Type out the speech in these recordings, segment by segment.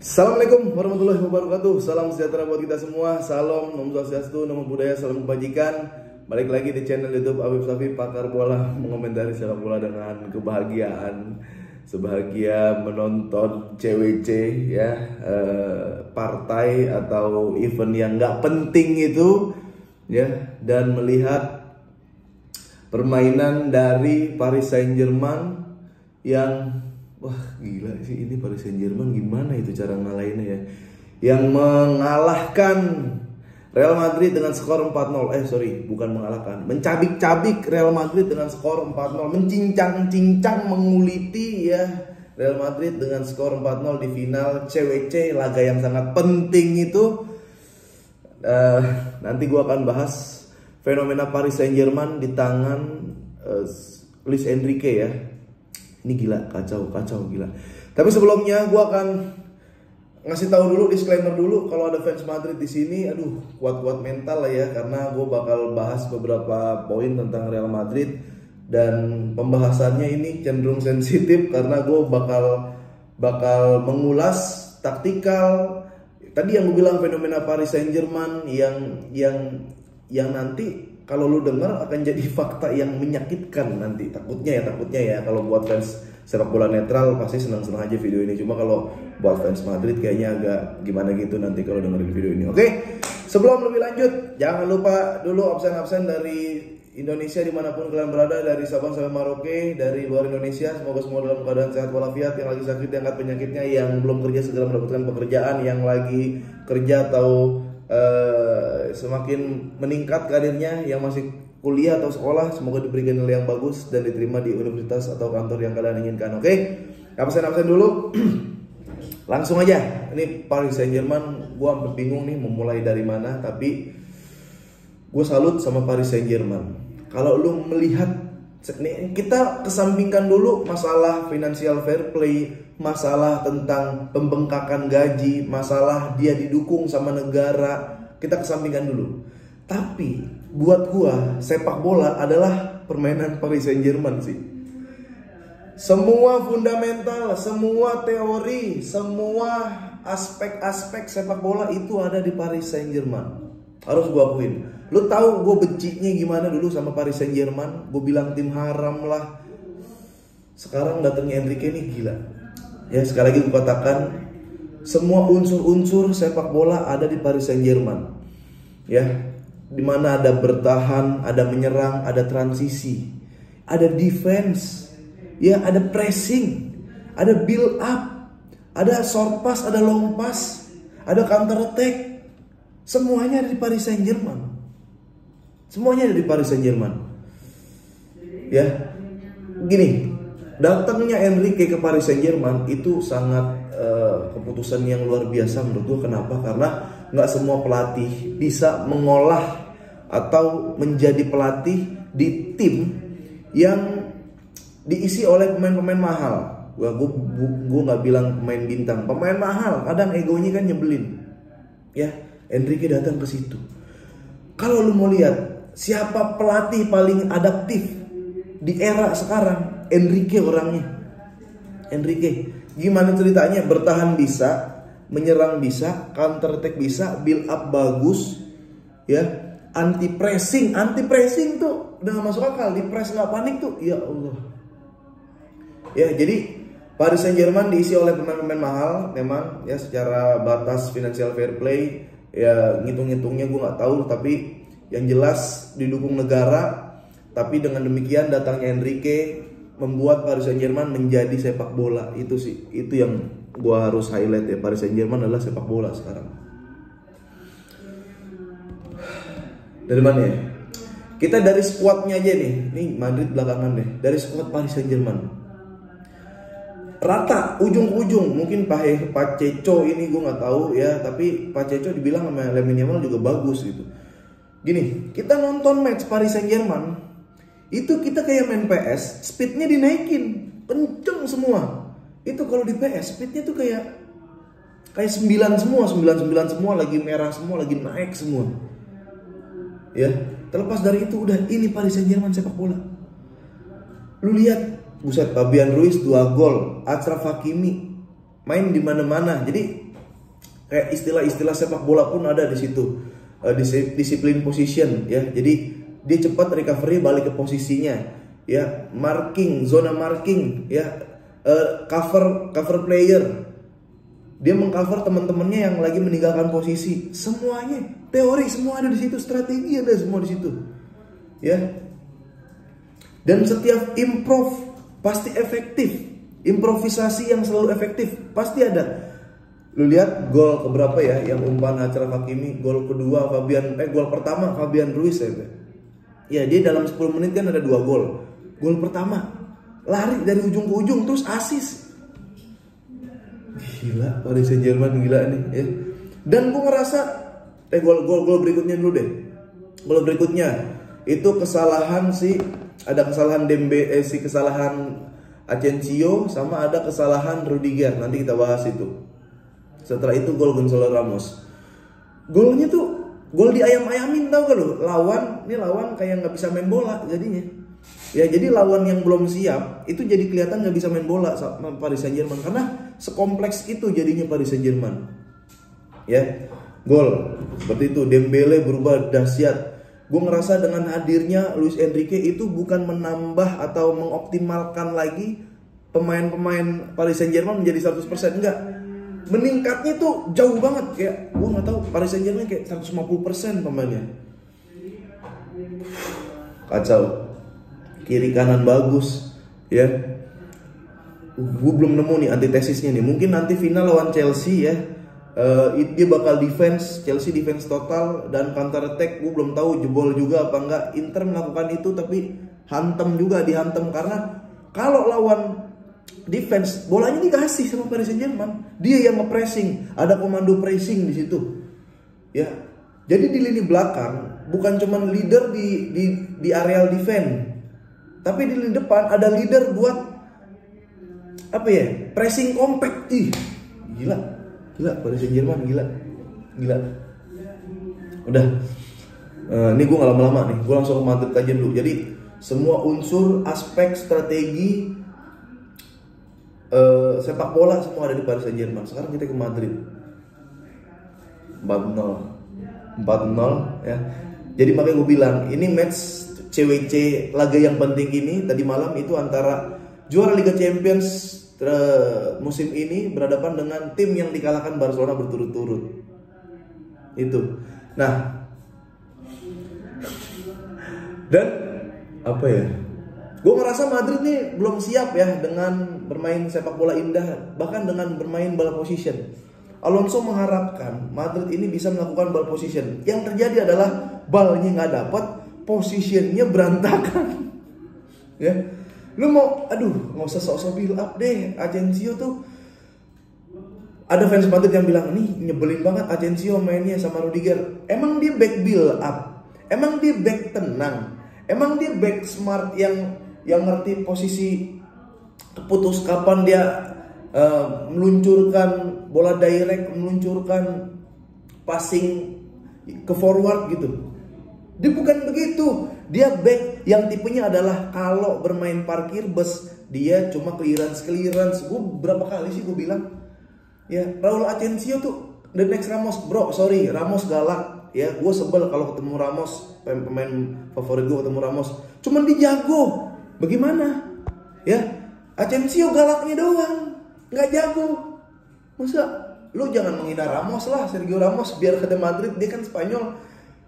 Assalamualaikum warahmatullahi wabarakatuh. Salam sejahtera buat kita semua. Salam, Om Swastiastu, Namo Buddhaya, salam kebajikan. Balik lagi di channel YouTube Habib Syafi, pakar bola, mengomentari sepak bola dengan kebahagiaan. Sebahagia menonton CWC ya, partai atau event yang nggak penting itu ya, dan melihat permainan dari Paris Saint-Germain yang wah gila sih, ini Paris Saint-Germain gimana itu cara ngalahinnya ya, yang mengalahkan Real Madrid dengan skor 4-0. Bukan mengalahkan, mencabik-cabik Real Madrid dengan skor 4-0, mencincang-cincang, menguliti ya Real Madrid dengan skor 4-0 di final CWC, laga yang sangat penting itu. Nanti gua akan bahas fenomena Paris Saint-Germain di tangan Luis Enrique ya. Ini gila, kacau gila. Tapi sebelumnya gue akan ngasih tahu dulu, disclaimer dulu, kalau ada fans Madrid di sini, aduh kuat-kuat mental lah ya, karena gue bakal bahas beberapa poin tentang Real Madrid dan pembahasannya ini cenderung sensitif karena gue bakal mengulas taktikal. Tadi yang gue bilang fenomena Paris Saint-Germain yang nanti kalau lu dengar akan jadi fakta yang menyakitkan nanti, takutnya ya kalau buat fans sepak bola netral pasti senang-senang aja video ini. Cuma kalau buat fans Madrid kayaknya agak gimana gitu nanti kalau dengerin video ini. Oke, sebelum lebih lanjut jangan lupa dulu absen dari Indonesia dimanapun kalian berada, dari Sabang sampai Merauke, dari luar Indonesia, semoga semua dalam keadaan sehat walafiat. Yang lagi sakit diangkat penyakitnya, yang belum kerja segera mendapatkan pekerjaan, yang lagi kerja atau semakin meningkat karirnya, yang masih kuliah atau sekolah semoga diberikan nilai yang bagus dan diterima di universitas atau kantor yang kalian inginkan. Oke, absen dulu. Langsung aja, ini Paris Saint-Germain, gue hampir bingung nih memulai dari mana, tapi gue salut sama Paris Saint-Germain. Kalau lu melihat nih, kita kesampingkan dulu masalah financial fair play, masalah tentang pembengkakan gaji, masalah dia didukung sama negara, kita kesampingkan dulu. Tapi buat gua sepak bola adalah permainan Paris Saint-Germain sih. Semua fundamental, semua teori, semua aspek-aspek sepak bola itu ada di Paris Saint-Germain. Harus gua akuin. Lu tahu gue bencinya gimana dulu sama Paris Saint-Germain? Gue bilang tim haram lah. Sekarang datangnya Enrique ini gila. Ya, sekali lagi gue katakan, semua unsur-unsur sepak bola ada di Paris Saint-Germain. Ya, dimana ada bertahan, ada menyerang, ada transisi, ada defense, ya, ada pressing, ada build up, ada short pass, ada long pass, ada counter attack. Semuanya ada di Paris Saint-Germain. Semuanya ada di Paris Saint-Germain. Ya, gini. Datangnya Enrique ke Paris Saint-Germain itu sangat keputusan yang luar biasa menurut gue. Kenapa? Karena nggak semua pelatih bisa mengolah atau menjadi pelatih di tim yang diisi oleh pemain-pemain mahal. Gue nggak bilang pemain bintang, pemain mahal. Kadang egonya kan nyebelin. Ya, Enrique datang ke situ. Kalau lu mau lihat siapa pelatih paling adaptif di era sekarang, Enrique orangnya. Enrique, gimana ceritanya? Bertahan bisa, menyerang bisa, counter attack bisa, build up bagus, ya. Anti pressing tuh udah gak masuk akal. Di press nggak panik tuh, ya Allah. Ya, jadi Paris Saint-Germain diisi oleh pemain-pemain mahal, memang ya, secara batas financial fair play, ya ngitung-ngitungnya gue nggak tahu, tapi yang jelas didukung negara. Tapi dengan demikian datangnya Enrique membuat Paris Saint-Germain menjadi sepak bola. Itu sih, itu yang gua harus highlight ya. Paris Saint-Germain adalah sepak bola sekarang. Dari mana ya? Kita dari squadnya aja nih. Nih Madrid belakangan deh. Dari squad Paris Saint-Germain rata ujung ke ujung. Mungkin Pacheco ini gue nggak tahu ya, tapi Pacheco dibilang sama Lamine Yamal juga bagus gitu. Gini, kita nonton match Paris Saint-Germain itu kita kayak main PS, speednya dinaikin, kenceng semua. Itu kalau di PS speednya tuh kayak 9 semua, lagi merah semua, lagi naik semua. Ya, terlepas dari itu udah, ini Paris Saint-Germain sepak bola. Lu lihat, buset, Fabian Ruiz 2 gol, Achraf Hakimi main di mana-mana. Jadi Kayak istilah-istilah sepak bola pun ada di situ. Disiplin position ya. Jadi dia cepat recovery balik ke posisinya ya, marking, zona marking ya, cover player. Dia mengcover teman-temannya yang lagi meninggalkan posisi. Semuanya, teori semua ada di situ, strategi ada semua di situ. Ya. Dan setiap improve pasti efektif. Improvisasi yang selalu efektif pasti ada. Lu lihat gol keberapa ya yang umpan Achraf Hakimi, gol kedua gol pertama Fabian Ruiz ya. Ya, dia dalam 10 menit kan ada 2 gol. Gol pertama lari dari ujung ke ujung terus assist. Gila, Paris Saint-Germain gila nih ya. Dan gue ngerasa gol berikutnya dulu deh. Gol berikutnya itu kesalahan kesalahan kesalahan Asensio sama ada kesalahan Rudiger. Nanti kita bahas itu. Setelah itu gol Gonzalo Ramos. Golnya tuh gol di ayam-ayamin, tau gak lu? Lawan kayak nggak bisa main bola jadinya. Ya, jadi lawan yang belum siap itu jadi kelihatan nggak bisa main bola sama Paris Saint-Germain karena sekompleks itu jadinya Paris Saint-Germain. Ya, gol seperti itu. Dembele berubah dahsyat. Gue ngerasa dengan hadirnya Luis Enrique itu bukan menambah atau mengoptimalkan lagi pemain-pemain Paris Saint-Germain menjadi 100%, enggak. Meningkatnya tuh jauh banget, kayak gue nggak tahu Paris Saint-Germain kayak 150% pemainnya. Kacau. Kiri kanan bagus ya. Gue belum nemu nih antitesisnya nih. Mungkin nanti final lawan Chelsea ya. Dia bakal defense, Chelsea defense total dan counter attack. Gue belum tahu jebol juga apa enggak. Inter melakukan itu tapi dihantam karena kalau lawan defense bolanya dikasih sama Paris Saint-Germain. Dia yang nge-pressing, ada komando pressing di situ. Ya. Jadi di lini belakang bukan cuman leader di areal defense. Tapi di lini depan ada leader buat pressing compact. Gila Paris Saint-Germain gila. Udah, ini gue gak lama-lama nih, gue langsung ke Madrid aja dulu. Jadi semua unsur aspek strategi sepak bola semua ada di Paris Saint-Germain. Sekarang kita ke Madrid. 4-0 ya. Jadi makanya gue bilang ini match CWC laga yang penting ini tadi malam itu antara juara Liga Champions musim ini berhadapan dengan tim yang dikalahkan Barcelona berturut-turut. Itu. Nah, dan gue ngerasa Madrid nih belum siap ya dengan bermain sepak bola indah, bahkan dengan bermain ball position. Alonso mengharapkan Madrid ini bisa melakukan ball position. Yang terjadi adalah balnya nggak dapat, positionnya berantakan. Ya, lu nggak usah sok-sok build up deh. Asensio tuh ada fans Madrid yang bilang nih nyebelin banget Asensio mainnya sama Rudiger. Emang dia back build up? Emang dia back tenang? Emang dia back smart yang ngerti posisi keputus kapan dia meluncurkan bola direct, meluncurkan passing ke forward gitu. Dia bukan begitu. Dia back yang tipenya adalah kalau bermain parkir bus dia cuma clearance. Gue berapa kali sih gue bilang ya, Raul Asensio tuh the next Ramos. Bro, sorry, Ramos galak ya. Gue sebel kalau ketemu Ramos, pemain favorit gue ketemu Ramos. Cuman dia jago. Bagaimana? Ya, Asensio galaknya doang, nggak jago. Masa lu jangan menghina Ramos lah, Sergio Ramos biar ke Madrid, dia kan Spanyol.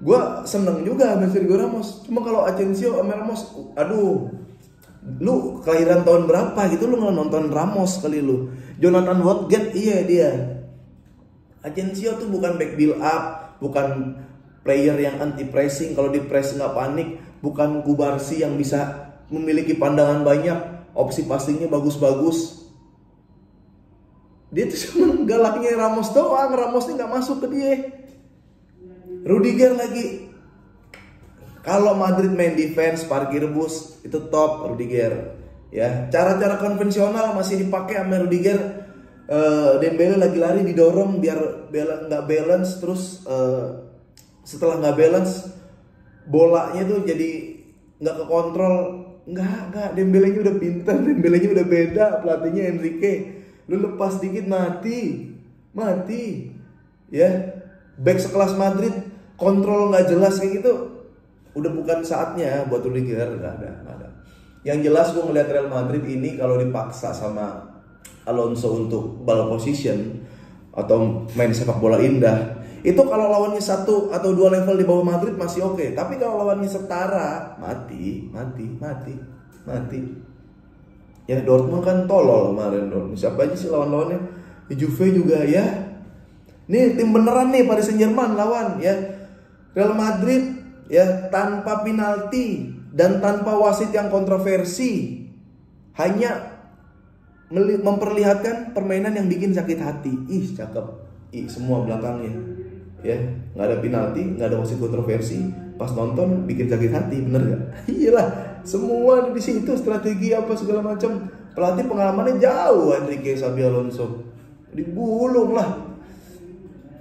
Gue seneng juga sama Sergio Ramos. Cuma kalau Asensio sama Ramos, aduh, lu kelahiran tahun berapa gitu lu nggak nonton Ramos kali lu. Jonathan Woodgate, iya dia. Asensio tuh bukan back build up, bukan player yang anti pressing. Kalau di press nggak panik, bukan Kubarsi yang bisa memiliki pandangan banyak, opsi passingnya bagus-bagus. Dia tuh cuma galaknya Ramos doang. Ramosnya nggak masuk ke dia. Rudiger lagi. Kalau Madrid main defense, parkir bus, itu top Rudiger. Ya, cara-cara konvensional masih dipakai sama Rudiger. Dembele lagi lari didorong biar nggak balance, terus setelah nggak balance, bolanya tuh jadi nggak kekontrol. Nggak, Dembelenya udah pintar, Dembelenya udah beda, pelatihnya Enrique. Lu lepas dikit mati. ya back sekelas Madrid kontrol nggak jelas kayak gitu, udah bukan saatnya buat Rudiger. Nggak ada. Yang jelas gue ngeliat Real Madrid ini kalau dipaksa sama Alonso untuk ball position atau main sepak bola indah, itu kalau lawannya 1 atau 2 level di bawah Madrid masih oke. Tapi kalau lawannya setara, mati. Ya Dortmund kan tolol kemarin. Dortmund siapa aja sih lawan-lawannya? Juve juga ya. Nih tim beneran nih Paris Saint-Germain lawan ya. Real Madrid ya tanpa penalti dan tanpa wasit yang kontroversi, hanya memperlihatkan permainan yang bikin sakit hati. Ih cakep, semua belakangnya ya, nggak ada penalti, nggak ada wasit kontroversi, pas nonton bikin sakit hati, bener gak? Iyalah, semua di situ, strategi apa segala macam. Pelatih pengalamannya jauh, Enrique Xabi Alonso, digulung lah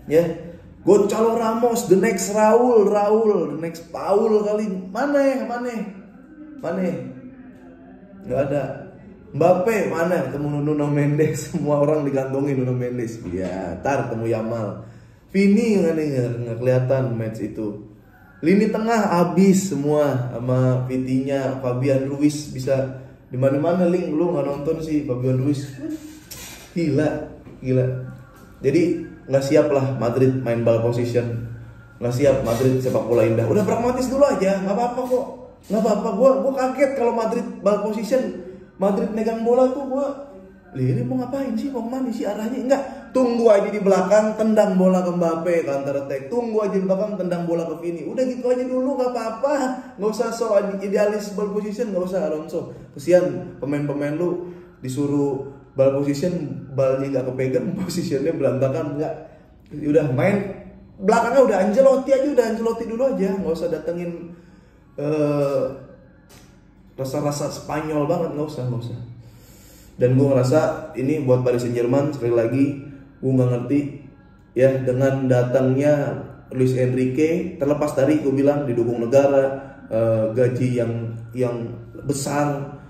ya. Gonzalo Ramos, the next Raul, the next Paul kali. Mana? Nggak ada. Mbappe mana? Ketemu Nuno Mendes, semua orang digantungin Nuno Mendes. Ya, tar ketemu Yamal. Vini nggak kelihatan match itu. Lini tengah habis semua sama Vitinha, Fabian Ruiz bisa di mana-mana. Link lu nggak nonton sih Fabian Ruiz. Gila. Jadi nggak siap lah Madrid main ball position, nggak siap Madrid sepak bola indah. Udah pragmatis dulu aja, nggak apa-apa kok, nggak apa-apa. Gue kaget kalau Madrid ball position, Madrid megang bola tuh ini mau ngapain sih, mau kemana sih arahnya? Enggak, tunggu aja di belakang, tendang bola ke Mbappe, counter attack. Tunggu aja di belakang, tendang bola ke Vini. Udah gitu aja dulu, nggak apa-apa. Nggak usah so idealis ball position, nggak usah Alonso. Kesian pemain-pemain lu disuruh ball position, balnya nggak kepegang, posisinya berantakan. Nggak, udah main belakangnya udah Ancelotti dulu aja, nggak usah datengin rasa-rasa Spanyol banget, nggak usah. Dan gue ngerasa ini buat Paris Saint-Germain, sekali lagi gue nggak ngerti ya dengan datangnya Luis Enrique, terlepas dari gue bilang didukung negara, gaji yang besar.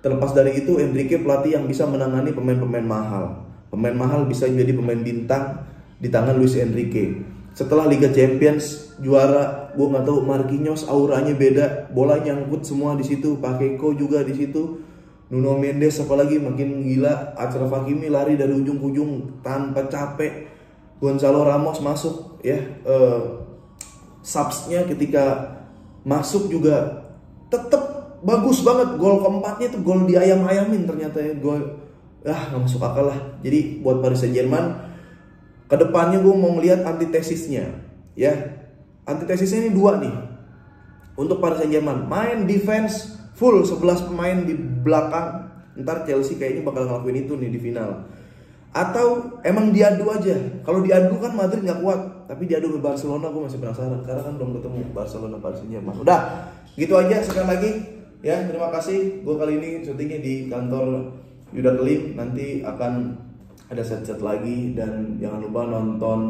Terlepas dari itu, Enrique pelatih yang bisa menangani pemain-pemain mahal. Pemain mahal bisa jadi pemain bintang di tangan Luis Enrique. Setelah Liga Champions juara, gue nggak tahu, Marquinhos auranya beda, bola nyangkut semua di situ, Pacheco juga di situ, Nuno Mendes apalagi makin gila, Achraf Hakimi lari dari ujung ke ujung tanpa capek, Gonzalo Ramos masuk ya, subsnya ketika masuk juga tetap bagus banget. Gol keempatnya itu gol diayam-ayamin ternyata ya, gol nggak masuk akal lah. Jadi buat Paris Saint-Germain kedepannya gue mau ngelihat antitesisnya ya. Antitesisnya ini 2 nih untuk Paris Saint-Germain. Main defense full 11 pemain di belakang. Ntar Chelsea kayaknya bakal ngelakuin itu nih di final. Atau emang diadu aja. Kalau diadu kan Madrid nggak kuat, tapi diadu ke Barcelona gue masih penasaran, karena kan belum ketemu Barcelona Paris Saint-Germain. Udah gitu aja sekali lagi ya, terima kasih. Gue kali ini syutingnya di kantor Yuda Kelim. Nanti akan ada set-set lagi, dan jangan lupa nonton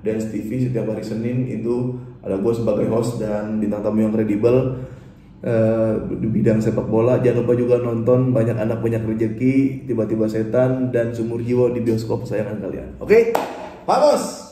Dance TV setiap hari Senin. Itu ada gue sebagai host dan bintang tamu yang kredibel di bidang sepak bola. Jangan lupa juga nonton Banyak Anak Banyak Rezeki, Tiba-Tiba Setan, dan Sumur Jiwa di bioskop kesayangan kalian. Oke, vamos!